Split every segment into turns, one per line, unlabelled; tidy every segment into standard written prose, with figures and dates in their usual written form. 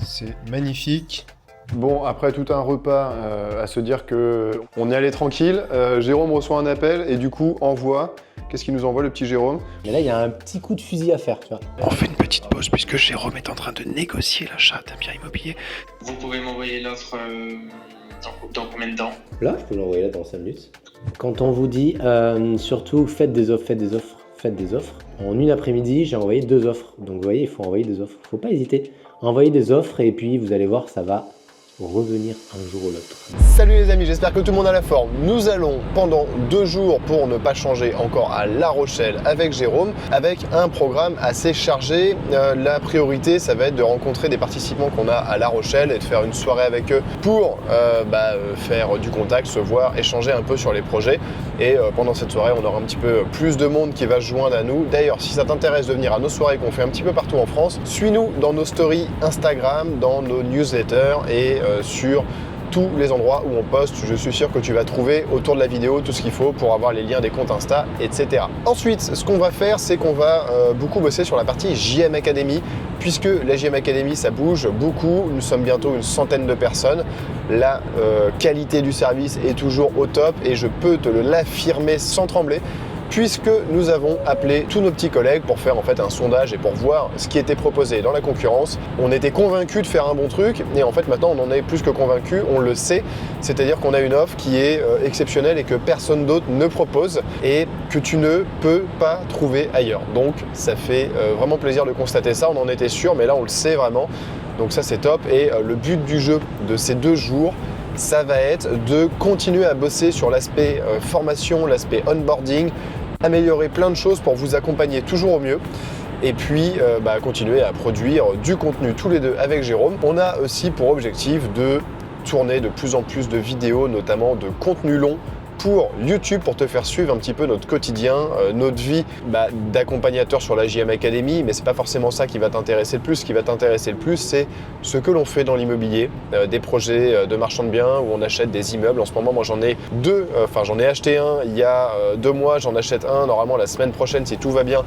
C'est magnifique.
Bon, après tout un repas, à se dire que on est allé tranquille, Jérôme reçoit un appel et du coup envoie. Qu'est-ce qu'il nous envoie le petit Jérôme?
Mais là, il y a un petit coup de fusil à faire, tu vois.
On fait une petite pause puisque Jérôme est en train de négocier l'achat d'un bien immobilier.
Vous pouvez m'envoyer l'offre dans combien de temps?
Là, je peux l'envoyer là dans 5 minutes. Quand on vous dit, surtout, faites des offres. En une après-midi, j'ai envoyé 2 offres. Donc vous voyez, il faut envoyer des offres. Faut pas hésiter. Envoyez des offres et puis vous allez voir, ça va revenir un jour ou l'autre.
Salut les amis, j'espère que tout le monde a la forme. Nous allons pendant 2 jours, pour ne pas changer, encore à La Rochelle avec Jérôme, avec un programme assez chargé. La priorité, ça va être de rencontrer des participants qu'on a à La Rochelle et de faire une soirée avec eux pour faire du contact, se voir, échanger un peu sur les projets. Et pendant cette soirée, on aura un petit peu plus de monde qui va se joindre à nous. D'ailleurs, si ça t'intéresse de venir à nos soirées qu'on fait un petit peu partout en France, suis-nous dans nos stories Instagram, dans nos newsletters et sur tous les endroits où on poste. Je suis sûr que tu vas trouver autour de la vidéo tout ce qu'il faut pour avoir les liens des comptes Insta, etc. Ensuite, ce qu'on va faire, c'est qu'on va beaucoup bosser sur la partie JM Academy, puisque la JM Academy, ça bouge beaucoup. Nous sommes bientôt une centaine de personnes. La qualité du service est toujours au top et je peux te l'affirmer sans trembler, puisque nous avons appelé tous nos petits collègues pour faire en fait un sondage et pour voir ce qui était proposé dans la concurrence. On était convaincus de faire un bon truc et en fait maintenant on en est plus que convaincus, on le sait, c'est-à-dire qu'on a une offre qui est exceptionnelle et que personne d'autre ne propose et que tu ne peux pas trouver ailleurs. Donc ça fait vraiment plaisir de constater ça, on en était sûr mais là on le sait vraiment, donc ça c'est top. Et le but du jeu de ces 2 jours, ça va être de continuer à bosser sur l'aspect formation, l'aspect onboarding, améliorer plein de choses pour vous accompagner toujours au mieux et puis continuer à produire du contenu tous les deux avec Jérôme. On a aussi pour objectif de tourner de plus en plus de vidéos, notamment de contenu long pour YouTube, pour te faire suivre un petit peu notre quotidien, notre vie d'accompagnateur sur la JM Academy, mais c'est pas forcément ça qui va t'intéresser le plus. Ce qui va t'intéresser le plus, c'est ce que l'on fait dans l'immobilier, des projets de marchand de biens où on achète des immeubles. En ce moment, moi j'en ai 2, j'en ai acheté un il y a 2 mois, j'en achète un normalement la semaine prochaine si tout va bien,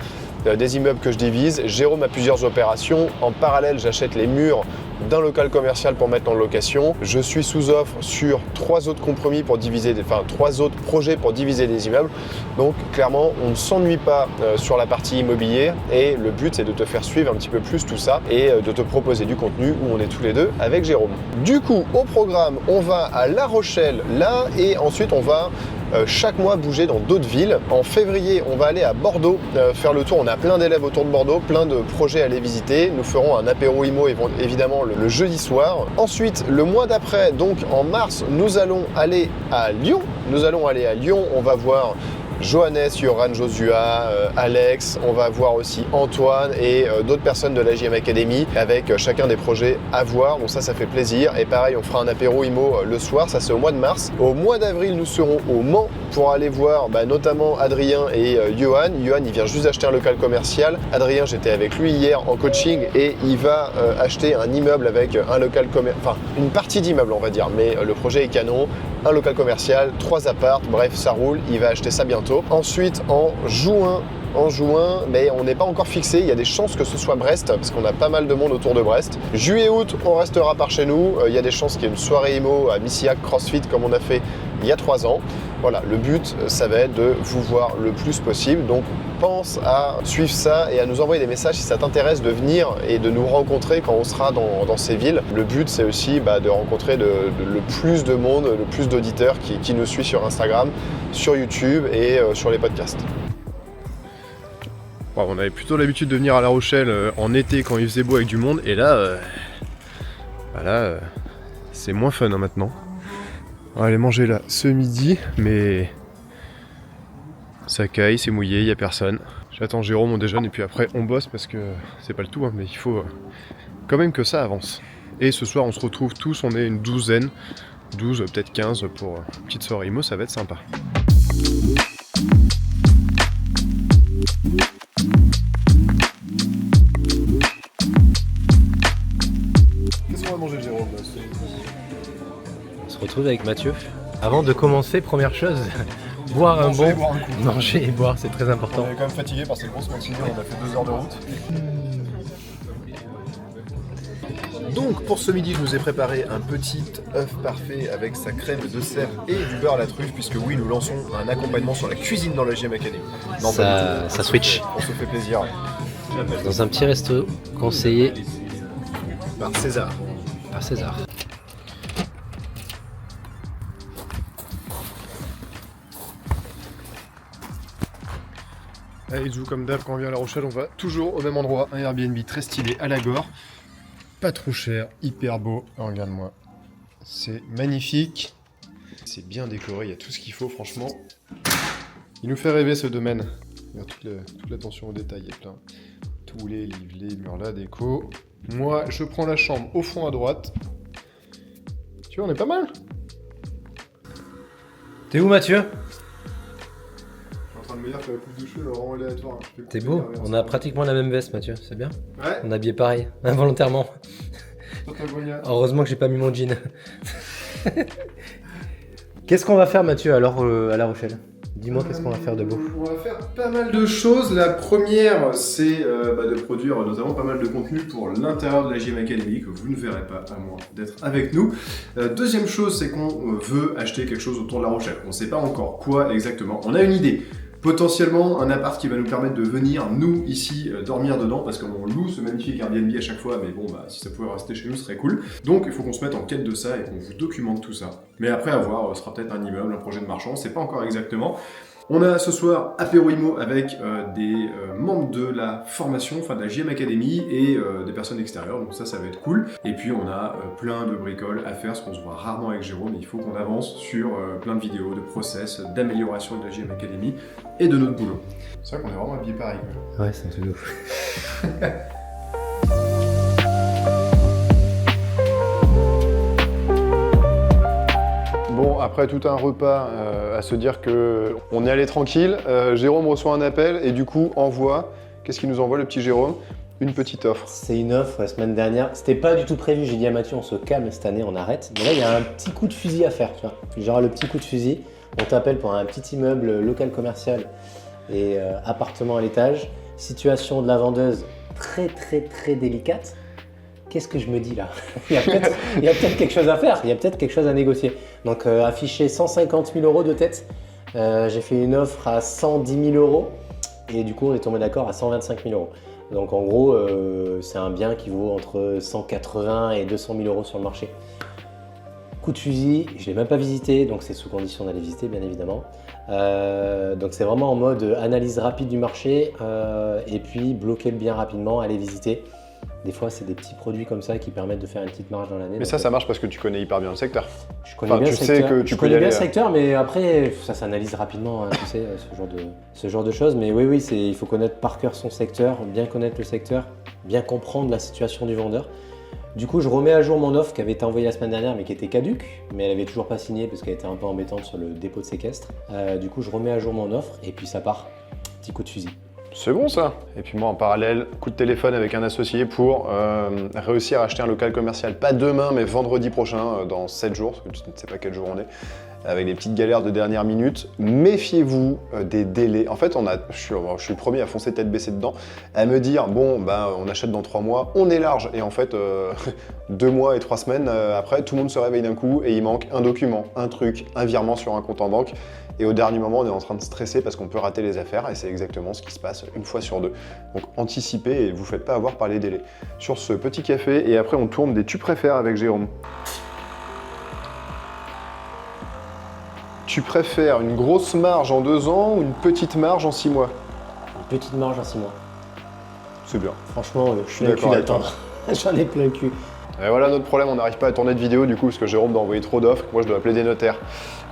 des immeubles que je divise. Jérôme a plusieurs opérations. En parallèle, j'achète les murs d'un local commercial pour mettre en location. Je suis sous offre sur 3 autres compromis pour diviser, 3 autres projets pour diviser des immeubles. Donc clairement, on ne s'ennuie pas sur la partie immobilière et le but c'est de te faire suivre un petit peu plus tout ça et de te proposer du contenu où on est tous les deux avec Jérôme. Du coup, au programme, on va à La Rochelle là et ensuite on va chaque mois bouger dans d'autres villes. En février, on va aller à Bordeaux faire le tour. On a plein d'élèves autour de Bordeaux, plein de projets à aller visiter. Nous ferons un apéro IMO évidemment le jeudi soir. Ensuite, le mois d'après, donc en mars, nous allons aller à Lyon. On va voir Johannes, Yoran, Josua, Alex, on va voir aussi Antoine et d'autres personnes de la JM Academy avec chacun des projets à voir, donc ça fait plaisir. Et pareil, on fera un apéro IMO le soir, ça c'est au mois de mars. Au mois d'avril, nous serons au Mans pour aller voir notamment Adrien et Johan. Johan, il vient juste d'acheter un local commercial. Adrien, j'étais avec lui hier en coaching et il va acheter un immeuble avec un local commercial, une partie d'immeuble on va dire, mais le projet est canon. Un local commercial, 3 apparts, bref, ça roule, il va acheter ça bientôt. Ensuite, en juin, mais on n'est pas encore fixé, il y a des chances que ce soit Brest, parce qu'on a pas mal de monde autour de Brest. Juillet-août, on restera par chez nous, il y a des chances qu'il y ait une soirée IMO à Missillac CrossFit comme on a fait il y a 3 ans. Voilà, le but, ça va être de vous voir le plus possible, donc pense à suivre ça et à nous envoyer des messages si ça t'intéresse de venir et de nous rencontrer quand on sera dans ces villes. Le but, c'est aussi de rencontrer le plus de monde, le plus d'auditeurs qui nous suivent sur Instagram, sur YouTube et sur les podcasts. Bon, on avait plutôt l'habitude de venir à La Rochelle en été quand il faisait beau avec du monde et là, c'est moins fun maintenant. On va aller manger là ce midi, mais ça caille, c'est mouillé, il n'y a personne. J'attends Jérôme, on déjeune et puis après on bosse parce que c'est pas le tout, mais il faut quand même que ça avance. Et ce soir on se retrouve tous, on est une douzaine, 12, peut-être 15 pour une petite soirée IMO, ça va être sympa. Qu'est-ce qu'on va manger Jérôme là,
On se retrouve avec Mathieu. Avant de commencer, première chose, boire un bon... Manger et boire, c'est très important.
On est quand même fatigué par cette grosse matinée, on a fait 2 heures de route. Donc pour ce midi, je nous ai préparé un petit œuf parfait avec sa crème de sève et du beurre à la truffe, puisque oui, nous lançons un accompagnement sur la cuisine dans la JM Academy. Non,
Ça-
pas du tout.
ça switch.
On se fait plaisir.
Dans un petit resto conseillé
Par César.
par César.
Allez, Zou, comme d'hab, quand on vient à La Rochelle, on va toujours au même endroit. Un Airbnb très stylé à la Gore. Pas trop cher, hyper beau. Oh, regarde-moi. C'est magnifique. C'est bien décoré, il y a tout ce qu'il faut, franchement. Il nous fait rêver ce domaine. Il y a toute l'attention au détail, il y a plein. Tous les livres, les murs, la déco. Moi, je prends la chambre au fond à droite. Tu vois, on est pas mal.
T'es où Mathieu?
Je suis en train de me dire que la coupe de cheveux, elle rend aléatoire.
T'es beau? On a pratiquement la même veste Mathieu, c'est bien?
Ouais,
On a habillé pareil, involontairement. Heureusement que j'ai pas mis mon jean. Qu'est-ce qu'on va faire Mathieu alors à La Rochelle? Dis-moi qu'est-ce qu'on va faire de beau.
On va faire pas mal de choses. La première, c'est de produire notamment pas mal de contenu pour l'intérieur de la JM Academy que vous ne verrez pas à moins d'être avec nous. Deuxième chose, c'est qu'on veut acheter quelque chose autour de La Rochelle. On ne sait pas encore quoi exactement. On a une idée. Potentiellement un appart qui va nous permettre de venir, nous, ici, dormir dedans, parce qu'on loue ce magnifique Airbnb à chaque fois, mais bon, si ça pouvait rester chez nous, ce serait cool. Donc, il faut qu'on se mette en quête de ça et qu'on vous documente tout ça. Mais après, à voir, ce sera peut-être un immeuble, un projet de marchand, c'est pas encore exactement. On a ce soir apéro IMO avec des membres de la formation, enfin de la JM Academy et des personnes extérieures, donc ça va être cool. Et puis on a plein de bricoles à faire, parce qu'on se voit rarement avec Jérôme, il faut qu'on avance sur plein de vidéos, de process, d'amélioration de la JM Academy et de notre boulot. C'est vrai qu'on est vraiment habillés pareil.
Ouais, c'est un truc de ouf.
Bon, après tout un repas à se dire que on est allé tranquille, Jérôme reçoit un appel et du coup envoie, qu'est-ce qu'il nous envoie le petit Jérôme? Une petite offre.
C'est une offre la semaine dernière. C'était pas du tout prévu. J'ai dit à Mathieu, on se calme cette année, on arrête. Mais là, il y a un petit coup de fusil à faire. Tu vois. Genre le petit coup de fusil. On t'appelle pour un petit immeuble local commercial et appartement à l'étage. Situation de la vendeuse très délicate. Qu'est-ce que je me dis là? Il y a peut-être quelque chose à faire. Il y a peut-être quelque chose à négocier. Donc affiché 150 000 € de tête. J'ai fait une offre à 110 000 € et du coup on est tombé d'accord à 125 000 €. Donc en gros, c'est un bien qui vaut entre 180 et 200 000 € sur le marché. Coup de fusil, je ne l'ai même pas visité, donc c'est sous condition d'aller visiter bien évidemment. Donc c'est vraiment en mode analyse rapide du marché et puis bloquer le bien rapidement, aller visiter. Des fois, c'est des petits produits comme ça qui permettent de faire une petite marge dans l'année.
Mais ça marche parce que tu connais hyper bien le secteur.
Je connais bien le secteur.
Tu sais que tu peux y
bien
aller.
Le secteur, mais après, ça s'analyse rapidement, hein, tu sais, ce genre de choses. Mais oui, il faut connaître par cœur son secteur, bien connaître le secteur, bien comprendre la situation du vendeur. Du coup, je remets à jour mon offre qui avait été envoyée la semaine dernière, mais qui était caduque, mais elle avait toujours pas signé parce qu'elle était un peu embêtante sur le dépôt de séquestre. Du coup, je remets à jour mon offre et puis ça part. Petit coup de fusil.
C'est bon ça. Et puis moi en parallèle, coup de téléphone avec un associé pour réussir à acheter un local commercial, pas demain mais vendredi prochain, dans 7 jours, parce que tu ne sais pas quel jour on est, avec des petites galères de dernière minute. Méfiez-vous des délais. En fait, je suis le premier à foncer tête baissée dedans, à me dire, bon, on achète dans 3 mois, on est large. Et en fait, 2 mois et 3 semaines après, tout le monde se réveille d'un coup et il manque un document, un truc, un virement sur un compte en banque. Et au dernier moment, on est en train de stresser parce qu'on peut rater les affaires et c'est exactement ce qui se passe une fois sur 2. Donc anticipez et vous faites pas avoir par les délais. Sur ce petit café et après on tourne des tu préfères avec Jérôme. Tu préfères une grosse marge en 2 ans ou une petite marge en 6 mois?
Une petite marge en 6 mois.
C'est bien.
Franchement, je suis plein le cul d'attendre. J'en ai plein le cul.
Et voilà notre problème, on n'arrive pas à tourner de vidéo du coup parce que Jérôme doit envoyer trop d'offres, moi je dois appeler des notaires.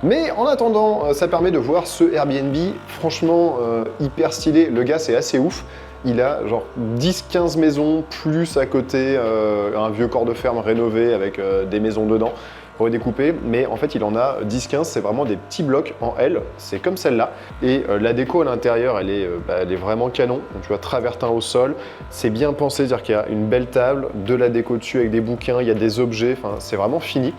Mais en attendant, ça permet de voir ce Airbnb, franchement hyper stylé, le gars c'est assez ouf. Il a genre 10-15 maisons, plus à côté un vieux corps de ferme rénové avec des maisons dedans, redécoupées. Mais en fait il en a 10-15, c'est vraiment des petits blocs en L, c'est comme celle-là. Et la déco à l'intérieur, elle est vraiment canon. Donc tu vois, travertin au sol, c'est bien pensé, c'est-à-dire qu'il y a une belle table, de la déco dessus avec des bouquins, il y a des objets, enfin c'est vraiment fini.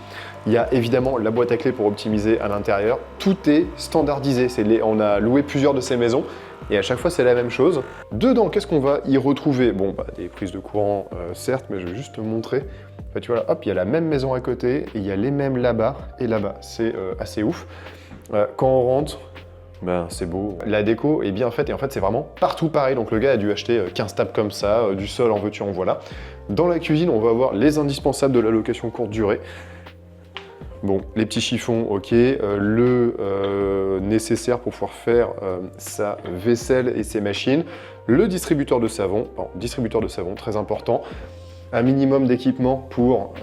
Il y a évidemment la boîte à clés pour optimiser à l'intérieur. Tout est standardisé. On a loué plusieurs de ces maisons. et à chaque fois c'est la même chose. Dedans, qu'est-ce qu'on va y retrouver? Bon, bah, des prises de courant, certes, mais je vais juste te montrer. En fait, tu vois là, hop, il y a la même maison à côté, et il y a les mêmes là-bas et là-bas. C'est assez ouf. Quand on rentre, ben, c'est beau. La déco est bien faite, et en fait, c'est vraiment partout pareil. Donc le gars a dû acheter 15 tables comme ça, du sol en veux-tu, en voilà. Dans la cuisine, on va avoir les indispensables de la location courte durée. Bon, les petits chiffons, ok, le nécessaire pour pouvoir faire sa vaisselle et ses machines, le distributeur de savon, très important, un minimum d'équipement pour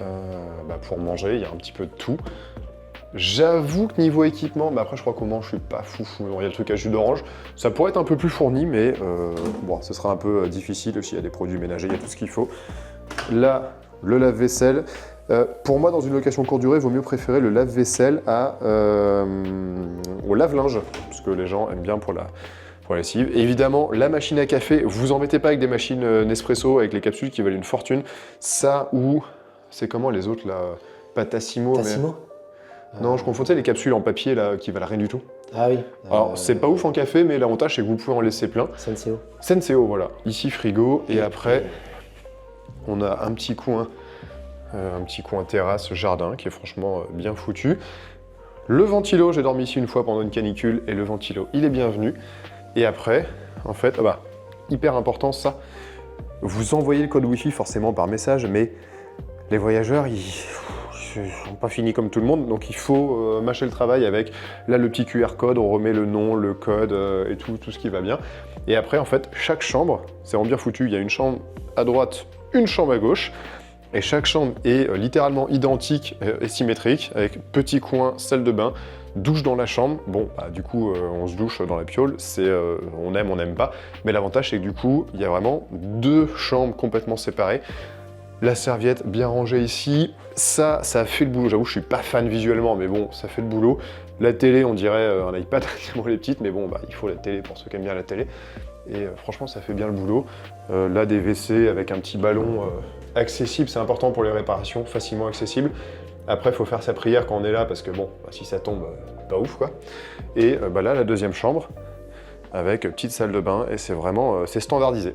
manger, il y a un petit peu de tout. J'avoue que niveau équipement, après je crois qu'au moment je suis pas fou, il y a le truc à jus d'orange, ça pourrait être un peu plus fourni, mais bon, ce sera un peu difficile aussi, il y a des produits ménagers, il y a tout ce qu'il faut. Là, le lave-vaisselle. Pour moi, dans une location courte durée, il vaut mieux préférer le lave-vaisselle au lave-linge, parce que les gens aiment bien pour la lessive. Et évidemment, la machine à café, vous embêtez pas avec des machines Nespresso, avec les capsules qui valent une fortune. Ça ou, c'est comment les autres là, pas Tassimo,
Tassimo
mais... Non, je confondais les capsules en papier là, qui valent rien du tout.
Ah oui.
Alors, c'est pas ouf en café, mais l'avantage, c'est que vous pouvez en laisser plein.
Senseo.
Senseo, voilà. Ici, frigo, et après, on a un petit coin terrasse, jardin, qui est franchement bien foutu. Le ventilo, j'ai dormi ici une fois pendant une canicule, et le ventilo, il est bienvenu. Et après, en fait, hyper important ça, vous envoyez le code Wi-Fi forcément par message, mais les voyageurs, ils sont pas finis comme tout le monde, donc il faut mâcher le travail avec, là, le petit QR code, on remet le nom, le code, et tout ce qui va bien. Et après, en fait, chaque chambre, c'est vraiment bien foutu, il y a une chambre à droite, une chambre à gauche, et chaque chambre est littéralement identique et symétrique, avec petit coin, salle de bain, douche dans la chambre. Bon, du coup, on se douche dans la piole, on aime, on n'aime pas. Mais l'avantage, c'est que du coup, il y a vraiment deux chambres complètement séparées. La serviette bien rangée ici, ça fait le boulot. J'avoue, je suis pas fan visuellement, mais bon, ça fait le boulot. La télé, on dirait un iPad, tellement les petites, mais bon, il faut la télé pour ceux qui aiment bien la télé. Et franchement, ça fait bien le boulot. Là, des WC avec un petit ballon accessible, c'est important pour les réparations, facilement accessible. Après, il faut faire sa prière quand on est là, parce que bon, si ça tombe, pas ouf, quoi. Et là, la deuxième chambre, avec petite salle de bain, et c'est vraiment, c'est standardisé.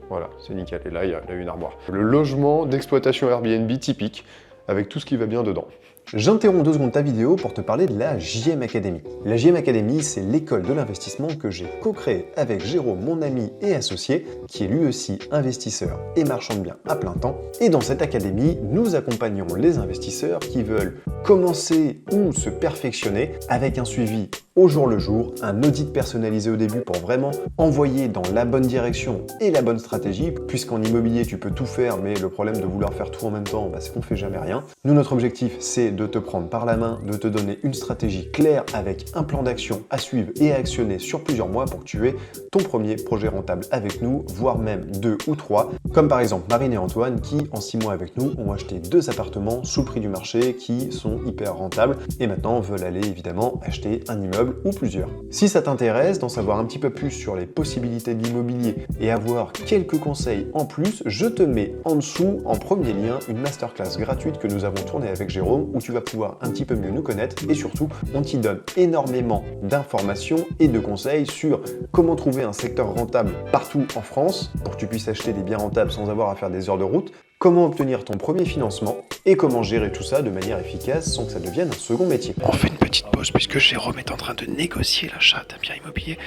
Voilà, c'est nickel. Et là, il y a une armoire. Le logement d'exploitation Airbnb typique, avec tout ce qui va bien dedans.
J'interromps 2 secondes ta vidéo pour te parler de la JM Academy. La JM Academy, c'est l'école de l'investissement que j'ai co-créée avec Jérôme, mon ami et associé, qui est lui aussi investisseur et marchand de biens à plein temps. Et dans cette académie, nous accompagnons les investisseurs qui veulent commencer ou se perfectionner avec un suivi au jour le jour, un audit personnalisé au début pour vraiment envoyer dans la bonne direction et la bonne stratégie, puisqu'en immobilier tu peux tout faire, mais le problème de vouloir faire tout en même temps, c'est qu'on fait jamais rien. Nous, notre objectif, c'est de te prendre par la main, de te donner une stratégie claire avec un plan d'action à suivre et à actionner sur plusieurs mois pour que tu aies ton premier projet rentable avec nous, voire même 2 ou 3, comme par exemple Marine et Antoine qui, en 6 mois avec nous, ont acheté 2 appartements sous le prix du marché qui sont hyper rentables et maintenant veulent aller évidemment acheter un immeuble ou plusieurs. Si ça t'intéresse d'en savoir un petit peu plus sur les possibilités de l'immobilier et avoir quelques conseils en plus, je te mets en dessous, en premier lien, une masterclass gratuite que nous avons tournée avec Jérôme où tu vas pouvoir un petit peu mieux nous connaître et surtout, on t'y donne énormément d'informations et de conseils sur comment trouver un secteur rentable partout en France pour que tu puisses acheter des biens rentables sans avoir à faire des heures de route, comment obtenir ton premier financement et comment gérer tout ça de manière efficace sans que ça devienne un second métier.
On fait une petite pause puisque Jérôme est en train de négocier l'achat d'un bien immobilier.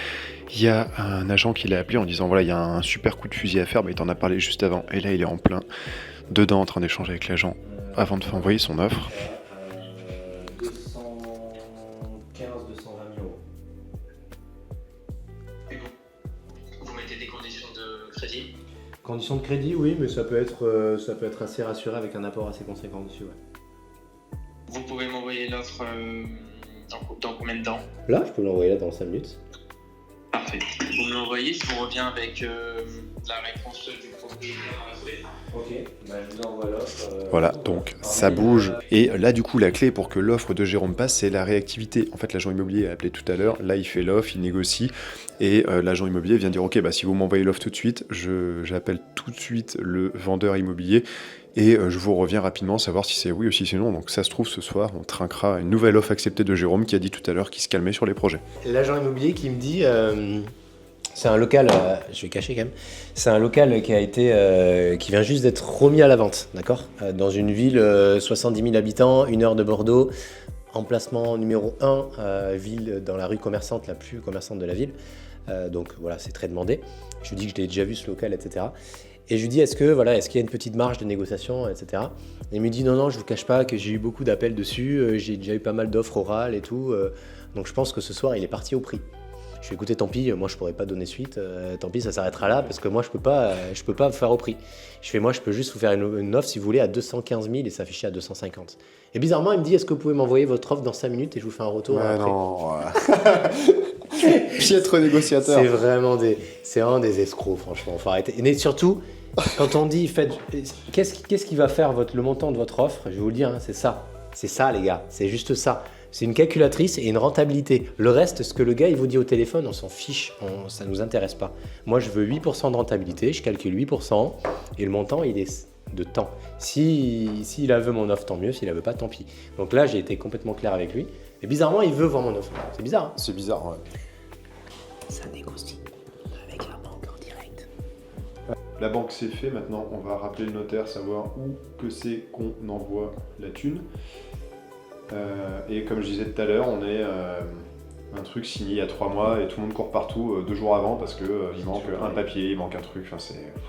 Il y a un agent qui l'a appelé en disant voilà, il y a un super coup de fusil à faire, il t'en a parlé juste avant. Et là, il est en plein dedans en train d'échanger avec l'agent avant de envoyer son offre.
215, 220 000 euros.
Et vous mettez des conditions de crédit?
Conditions de crédit, oui, mais ça peut être assez rassuré avec un apport assez conséquent dessus, ouais.
Vous pouvez m'envoyer l'offre dans combien de temps?
Là, je peux l'envoyer là dans 5 minutes.
Parfait. Vous me l'envoyez, je vous reviens avec la réponse du propriétaire.
Ok, je vous envoie l'offre.
Voilà, donc ça bouge. Et là, du coup, la clé pour que l'offre de Jérôme passe, c'est la réactivité. En fait, l'agent immobilier a appelé tout à l'heure. Là, il fait l'offre, il négocie. Et l'agent immobilier vient dire ok, si vous m'envoyez l'offre tout de suite, j'appelle tout de suite le vendeur immobilier. Et je vous reviens rapidement savoir si c'est oui ou si c'est non. Donc ça se trouve, ce soir, on trinquera une nouvelle offre acceptée de Jérôme qui a dit tout à l'heure qu'il se calmait sur les projets.
L'agent immobilier qui me dit C'est un local, je vais cacher quand même, c'est un local qui a été, qui vient juste d'être remis à la vente, d'accord, dans une ville, 70 000 habitants, 1 heure de Bordeaux, emplacement numéro 1, ville dans la rue commerçante, la plus commerçante de la ville. Donc voilà, c'est très demandé. Je lui dis que je l'ai déjà vu ce local, etc. Et je lui dis, est-ce qu'il y a une petite marge de négociation, etc. Et il me dit, non, je vous cache pas que j'ai eu beaucoup d'appels dessus, j'ai déjà eu pas mal d'offres orales et tout, donc je pense que ce soir, il est parti au prix. Je fais écoutez, tant pis, moi je pourrais pas donner suite, tant pis, ça s'arrêtera là parce que moi je peux pas faire au prix. Je fais moi je peux juste vous faire une offre si vous voulez à 215 000 et s'afficher à 250. Et bizarrement il me dit est-ce que vous pouvez m'envoyer votre offre dans 5 minutes et je vous fais un retour après.
Non. Piètre négociateur.
C'est vraiment des escrocs franchement, faut arrêter. Et surtout quand on dit qu'est-ce qui va faire le montant de votre offre, je vais vous le dire, hein, c'est ça les gars, c'est juste ça. C'est une calculatrice et une rentabilité. Le reste, ce que le gars il vous dit au téléphone, on s'en fiche, ça ne nous intéresse pas. Moi, je veux 8% de rentabilité, je calcule 8% et le montant, il est de temps. S'il veut mon offre, tant mieux. S'il ne veut pas, tant pis. Donc là, j'ai été complètement clair avec lui. Et bizarrement, il veut voir mon offre. C'est bizarre. Hein,
c'est bizarre, ouais.
Ça négocie avec la banque en direct.
La banque c'est fait, maintenant on va rappeler le notaire, savoir où que c'est qu'on envoie la thune. Et comme je disais tout à l'heure, on est un truc signé il y a 3 mois et tout le monde court partout 2 jours avant parce que il manque un papier, il manque un truc. Enfin,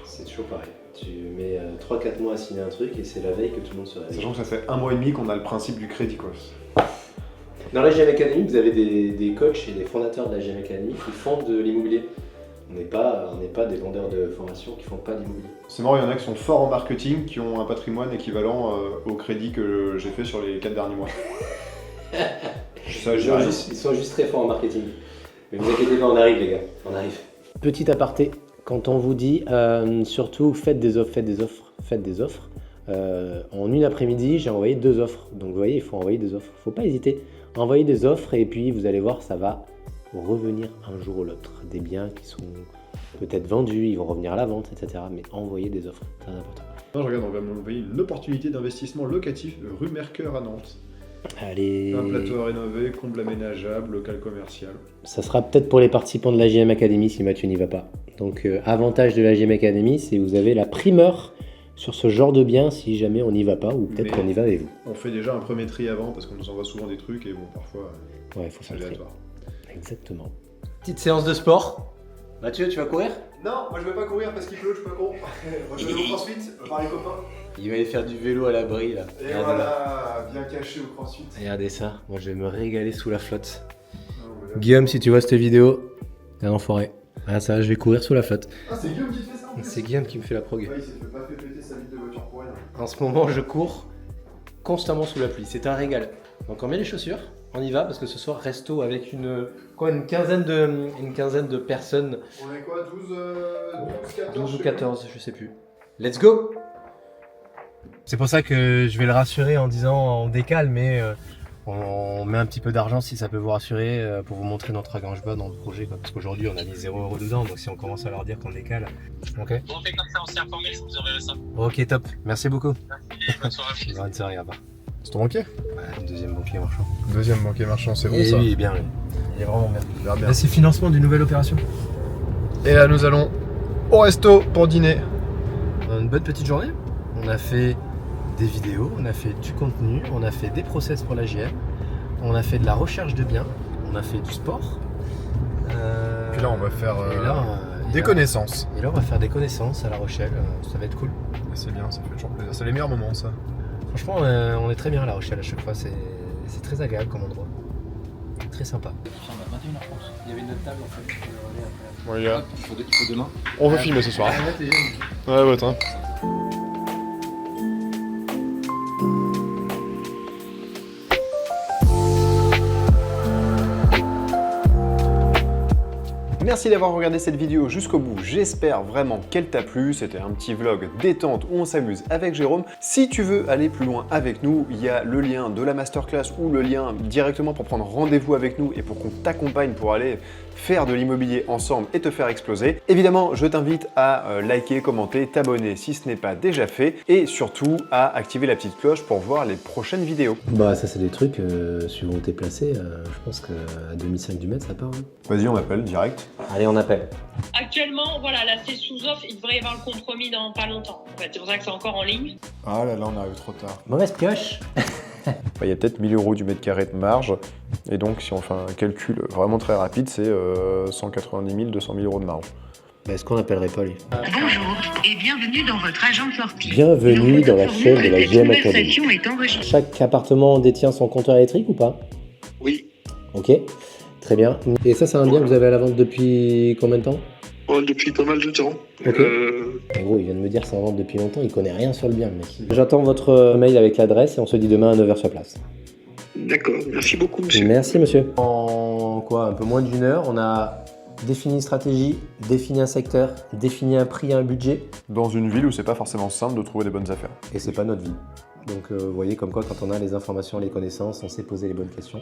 c'est toujours pareil. Tu mets 3-4 mois à signer un truc et c'est la veille que tout le monde se réveille.
Sachant que ça fait 1 mois et demi qu'on a le principe du crédit, quoi.
Dans la GM Academy, vous avez des coachs et des fondateurs de la GM Academy qui font de l'immobilier. On n'est pas des vendeurs de formation qui font pas d'immobilier.
C'est marrant, il y en a qui sont forts en marketing, qui ont un patrimoine équivalent au crédit que j'ai fait sur les 4 derniers mois.
Ils sont juste très forts en marketing. Mais vous inquiétez pas, on arrive les gars, on arrive. Petit aparté, quand on vous dit surtout faites des offres. En une après-midi, j'ai envoyé 2 offres. Donc vous voyez, il faut envoyer des offres. Faut pas hésiter. Envoyez des offres et puis vous allez voir, ça va revenir un jour ou l'autre. Des biens qui sont peut-être vendus, ils vont revenir à la vente, etc. Mais envoyez des offres, très important.
Non, je regarde, on va m'envoyer une opportunité d'investissement locatif rue Mercœur à Nantes.
Allez.
Un plateau à rénover, comble aménageable, local commercial.
Ça sera peut-être pour les participants de la GM Academy si Mathieu n'y va pas. Donc avantage de la GM Academy, c'est que vous avez la primeur sur ce genre de bien si jamais on n'y va pas ou peut-être qu'on y va avec vous.
On fait déjà un premier tri avant parce qu'on nous envoie souvent des trucs et bon parfois
il faut faire le tri.
aléatoire.
Exactement. Petite séance de sport. Mathieu, tu vas courir?
Non, moi je vais pas courir parce qu'il pleut, je suis pas con. Moi je vais au crossfit par les copains.
Il va aller faire du vélo à l'abri là.
Et regardez voilà, bien caché au crossfit.
Regardez ça, moi je vais me régaler sous la flotte. Oh, Guillaume, si tu vois cette vidéo, t'es un enfoiré. Ah ça, je vais courir sous la flotte.
Ah c'est Guillaume qui te fait ça?
C'est Guillaume qui me fait la prog.
Ouais, il s'est pas fait péter sa vitre de voiture pour rien.
En ce moment, je cours constamment sous la pluie. C'est un régal. Donc on met les chaussures, on y va parce que ce soir resto avec une quinzaine de personnes.
On est quoi, 12
ou 14, je sais plus. Let's go! C'est pour ça que je vais le rassurer en disant on décale, mais on met un petit peu d'argent si ça peut vous rassurer pour vous montrer notre agrange-bas dans le projet. Quoi. Parce qu'aujourd'hui on a mis 0 € dedans, donc si on commence à leur dire qu'on décale. Ok?
Bon, on fait comme ça, on s'est informé, je vous enverrai ça.
Ok, top. Merci beaucoup.
Merci, bonne soirée.
Bonne soirée, à part.
C'est ton banquier?
Ouais, deuxième banquier marchand.
Deuxième banquier marchand, c'est bon
Et
ça?
lui, il est bien, lui. Il est vraiment bien.
Il va bien.
Là, c'est financement d'une nouvelle opération.
Et là, nous allons au resto pour dîner.
Une bonne petite journée. On a fait des vidéos, on a fait du contenu, on a fait des process pour la JM, on a fait de la recherche de biens, on a fait du sport.
Puis là, on va faire
des
connaissances.
Et là, on va faire des connaissances à La Rochelle. Ça va être cool.
C'est bien, ça fait toujours plaisir. C'est les meilleurs moments, ça.
Franchement, on est très bien à La Rochelle à chaque fois. C'est très agréable comme endroit. Très sympa. Il y avait une autre table en fait.
Bon les gars,
Il faut demain.
on veut filmer ce soir. Ouais, ouais, attends.
Merci d'avoir regardé cette vidéo jusqu'au bout, j'espère vraiment qu'elle t'a plu, c'était un petit vlog détente où on s'amuse avec Jérôme. Si tu veux aller plus loin avec nous, il y a le lien de la masterclass ou le lien directement pour prendre rendez-vous avec nous et pour qu'on t'accompagne pour aller faire de l'immobilier ensemble et te faire exploser. Évidemment, je t'invite à liker, commenter, t'abonner si ce n'est pas déjà fait et surtout à activer la petite cloche pour voir les prochaines vidéos.
Bah ça c'est des trucs, suivant où t'es placé, je pense qu'à 2005 du mètre ça part. Hein.
Vas-y, on m'appelle direct.
Allez, on appelle.
Actuellement, voilà, là c'est sous offre, il devrait y avoir le compromis dans pas longtemps. En fait, c'est pour ça que c'est encore en ligne.
Ah là là, on arrive trop tard.
Mauvaise pioche.
Il y a peut-être 1000 € du mètre carré de marge, et donc si on fait un calcul vraiment très rapide, c'est 190 000, 200 000 € de marge.
Est-ce qu'on appellerait pas lui?
Bonjour et bienvenue dans votre agent sortie.
Bienvenue dans la chaîne de la GM Academy.
Conversation est enregistrée.
Chaque appartement détient son compteur électrique ou pas?
Oui.
Ok, très bien. Et ça, c'est un bien que vous avez à la vente depuis combien de temps?
Oh, depuis pas mal de temps.
Ok. En gros, il vient de me dire que c'est en vente depuis longtemps, il connaît rien sur le bien, le mec. J'attends votre mail avec l'adresse et on se dit demain à 9h sur place.
D'accord, merci beaucoup, monsieur.
Merci, monsieur. En quoi, un peu moins d'une heure, on a défini une stratégie, défini un secteur, défini un prix, un budget.
Dans une ville où c'est pas forcément simple de trouver des bonnes affaires.
Et c'est pas notre vie. Donc, vous voyez comme quoi, quand on a les informations, les connaissances, on sait poser les bonnes questions.